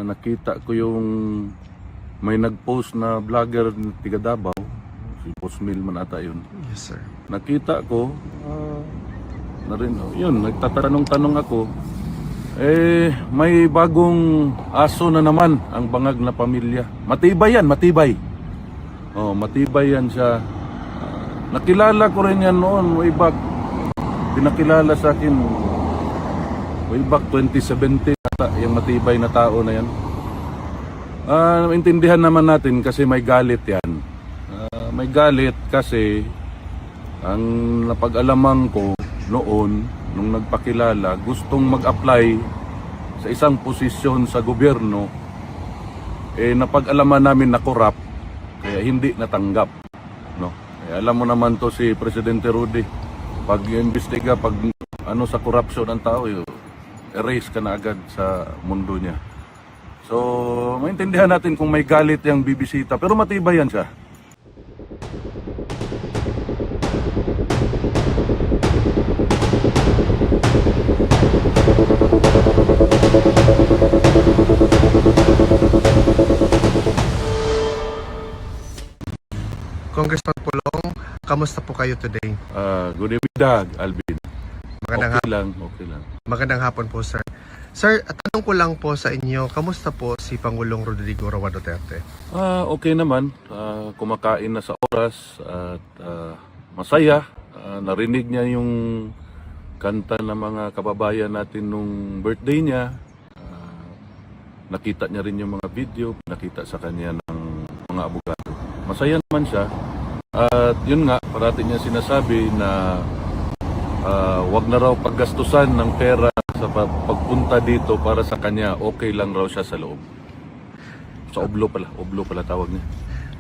nakita ko yung may nag-post na vlogger ng tiga Davao, si Postmil man ata yun. Yes, sir. Nakita ko, na rin, yun, nagtatanong-tanong ako, may bagong aso na naman ang bangag na pamilya. Matibay yan, matibay. Matibay yan siya. Nakilala ko rin yan noon, way back. Pinakilala sa akin, way back 2017, yung matibay na tao na yan. Intindihan naman natin kasi may galit yan. May galit kasi ang napag-alaman ko noon, nung nagpakilala, gustong mag-apply sa isang posisyon sa gobyerno, napag-alaman namin na corrupt, kaya hindi natanggap. No? Alam mo naman to si Presidente Rudy, pag imbestiga, pag sa corruption ng tao, erase ka na agad sa mundo niya. So, maintindihan natin kung may galit yung bibisita, pero matibay yan siya. Congressman Pulong, kamusta po kayo today? Good evening, Dag, Alvin. Okay lang. Magandang hapon po, sir. Sir, tanong ko lang po sa inyo, kamusta po si Pangulong Rodrigo Roa Duterte? Okay naman. Kumakain na sa oras at masaya. Narinig niya yung kanta ng mga kababayan natin nung birthday niya. Nakita niya rin yung mga video, nakita sa kanya ng mga abogado. Masaya naman siya. At yun nga, parati niya sinasabi na wag na raw paggastusan ng pera sa pagpunta dito para sa kanya, okay lang raw siya sa loob. Sa oblo pala tawag niya.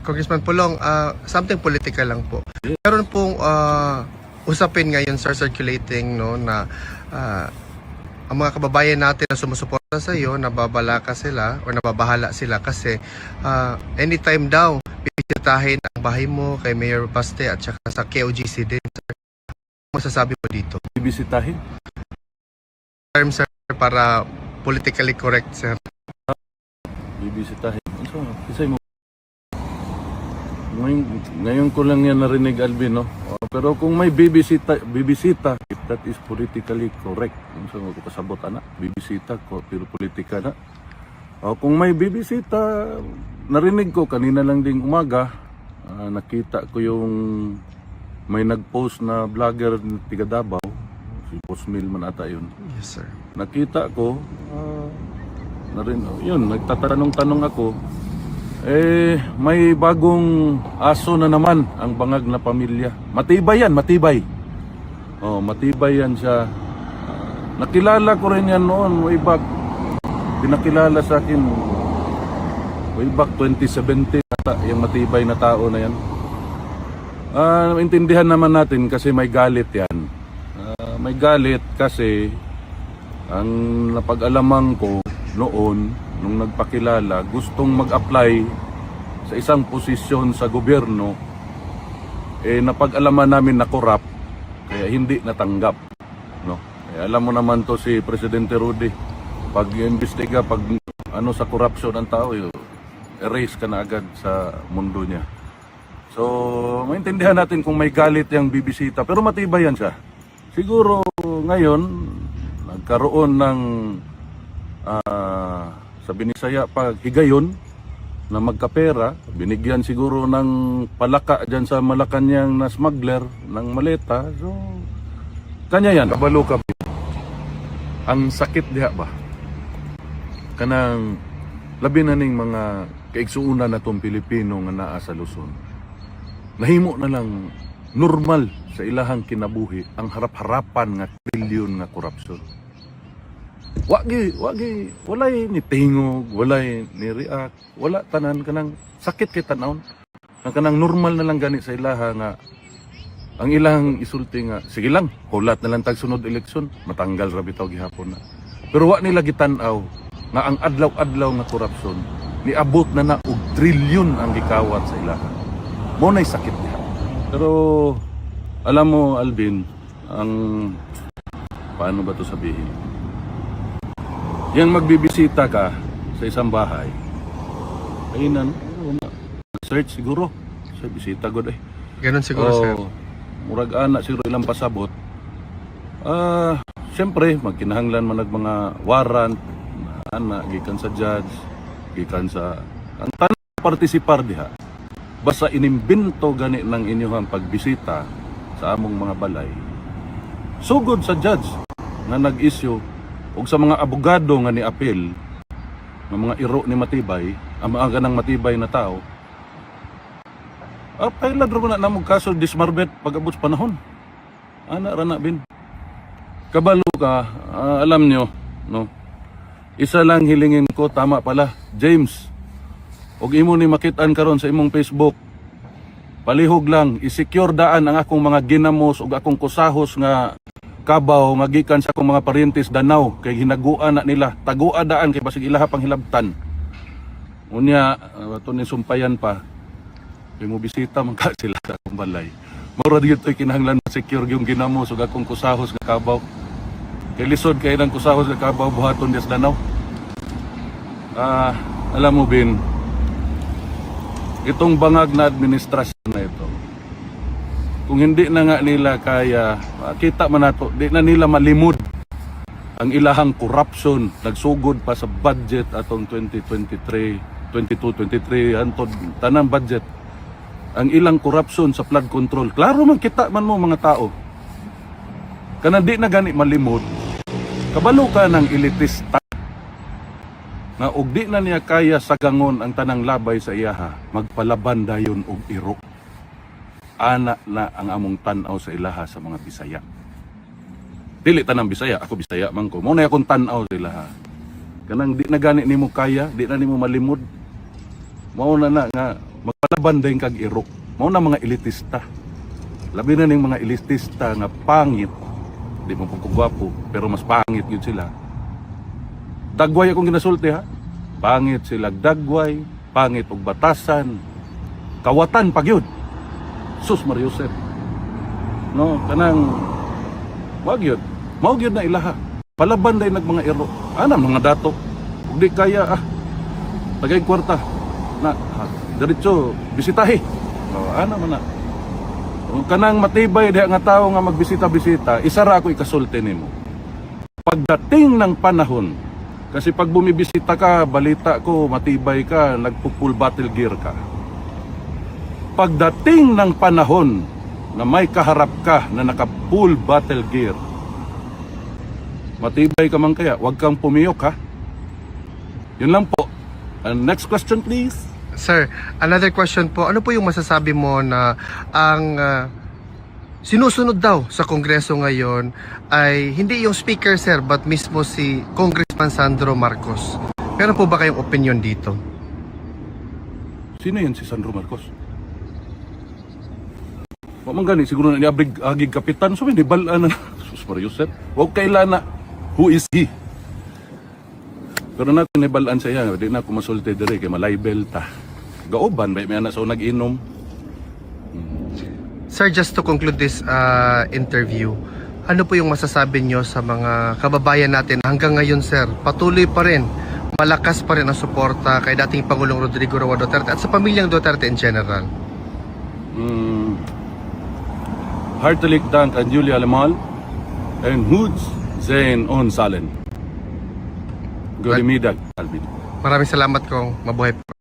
Congressman Pulong, something political lang po. Meron pong usapin ngayon, sir, circulating, no, na ang mga kababayan natin na sumusuporta sa iyo, nababalaka sila o nababahala sila kasi anytime daw bibisitahin ang bahay mo kay Mayor Baste at saka sa KOGC din, sir. Ano masasabi mo dito? Bibisitahin? Term, sir, para politically correct, sir. Bibisitahin? So, isay mo. Ngayon ko lang yan narinig, Alvin, no? Pero kung may bibisita, if that is politically correct, so ko kasabot anak, bibisita ko, pero politika na. Kung may bibisita, narinig ko kanina lang ding umaga, nakita ko yung may nag-post na vlogger ng tiga Davao, si Postmil man ata yun. Yes, sir. Nakita ko, na rin, yun, nagtatanong-tanong ako, may bagong aso na naman ang bangag na pamilya. Matibay yan, matibay. Matibay yan siya. Nakilala ko rin yan noon, way back. Pinakilala sa akin, way back 2017, yung matibay na tao na yan. Intindihan naman natin kasi may galit yan. May galit kasi ang napag-alaman ko noon, nung nagpakilala, gustong mag-apply sa isang posisyon sa gobyerno, napag-alaman namin na corrupt, kaya hindi natanggap. No? Alam mo naman to si Presidente Rudy, pag imbestiga, pag sa corruption ng tao, erase ka na agad sa mundo niya. So, maintindihan natin kung may galit yung bibisita, pero matibay yan siya. Siguro ngayon, nagkaroon ng sa Binisaya pag higayon na magkapera, binigyan siguro ng palaka dyan sa Malacanang na smuggler ng maleta. So, kanya yan, kabalo ka. Ang sakit diha ba? Kanang labi na ning mga kaigsuunan na itong Pilipino nga naa sa Luzon. Nahimo na lang normal sa ilahang kinabuhi ang harap-harapan nga trilyon nga korupsyon. Walay ni tingog, walay ni react, wala tanan kanang sakit kay tanawon. Kanang normal na lang gani sa ilaha nga ang ilang isulti nga sige lang, hulat na lang tag sunod eleksyon, matanggal ra bitaw gihapon na. Pero wa nila gitan-aw nga ang adlaw-adlaw nga korupsyon niabot na og trilyon ang gikawat sa ilaha. Mo nay sakit diha. Pero alam mo, Alvin, ang paano ba to sabihin? Yang magbibisita ka sa isang bahay. Ayun na, search siguro. Sa bisita god eh. Ganun siguro, sir. Murag ana siguro ilang pasabot. Siyempre, magkinahanglan man nag mga warrant, ana, gikan sa judge, gikan sa... Ang tanong partisipar diha, basta inimbento gani ng inyong pagbisita sa among mga balay, sugod sa judge na nag-issue ug sa mga abogado nga ni appeal ng mga iro ni Matibay, ang mga ganang matibay na tao, pailad ro na namog kaso dismarbet pag-abot sa panahon. Ana ra na bin. Kabalo ka, alam nyo, no? Isa lang hilingin ko, tama pala, James. Og imo ni makitaan karon sa imong Facebook. Palihog lang, i-secure daan ang akong mga ginamos ug akong kusahos nga kabaw nga gikan sa akong mga paryentes Danau kay hinaguan na nila. Tagua daan kay basig ilaha pang hilabtan. Unya, ato ni sumpayan pa. Kay mo bisita man ka sila sa akong balay. Mura dito kinahanglan secure yung ginamos ug akong kusahos nga kabaw. Kay lisod kay nang kusahos nga kabaw buhaton des Danau. Alam mo bin, itong bangag na administrasyon na ito, kung hindi na nga nila kaya, kita man nato, di na nila malimod ang ilahang corruption, nagsugod pa sa budget atong 2023, 22-23, antod tanang budget, ang ilang corruption sa flood control. Klaro man kita man mo mga tao, kana di na gani malimod, kabalo ka ng elitista, nga og di na niya kaya sagangon ang tanang labay sa iyaha, magpalaban dayon og iro. Ana na ang among tan-aw sa ilaha sa mga Bisaya. Dili tanang Bisaya, ako Bisaya man ko. Mao na akong tan-aw sa ilaha. Kanang di na gani nimo kaya, di na nimo malimod. Mao na nga magpalaban dayon kag iro. Mao na mga elitista. Labi na ning mga elitista nga pangit. Di mo pagkugwapo, pero mas pangit yun sila. Dagway akong ginasulti ha. Pangit sila dagway, pangit og batasan, kawatan pagyud. Sus Mariusep. No, kanang wag yun. Mao gyud na ilaha. Palaban day nag mga iro. Ana mga dato. Ug di kaya tagay kwarta na diretso bisitahi. No, ana man na. Ug kanang matibay diha nga tawo nga magbisita-bisita, isa ra ako ikasulti nimo. Pagdating ng panahon, kasi pag bumibisita ka, balita ko, matibay ka, nagpo-full battle gear ka. Pagdating ng panahon na may kaharap ka na naka-full battle gear, matibay ka man kaya, huwag kang pumiyok ha. Yun lang po. Next question please. Sir, another question po. Ano po yung masasabi mo na ang sinusunod daw sa Kongreso ngayon ay hindi yung speaker, sir, but mismo si Congressman Sandro Marcos? Meron po ba kayong opinion dito? Sino yan si Sandro Marcos? Huwag man gani, siguro na agig kapitan. So, hindi balaan na. Sus Mariusep. Huwag kailan na. Who is he? Pero natin nibalaan siya yan. Hindi na ako masulti dire kay malaybel ta. Gaoban, may anak sa nag-inom. Sir, just to conclude this interview, ano po yung masasabi nyo sa mga kababayan natin hanggang ngayon, sir? Patuloy pa rin, malakas pa rin ang suporta kay dating Pangulong Rodrigo Roa Duterte at sa pamilyang Duterte in general. Hartelijk dank aan jullie allemaal en goed zijn ons allen. Goedemiddag, Alvin. Maraming salamat kong mabuhay po.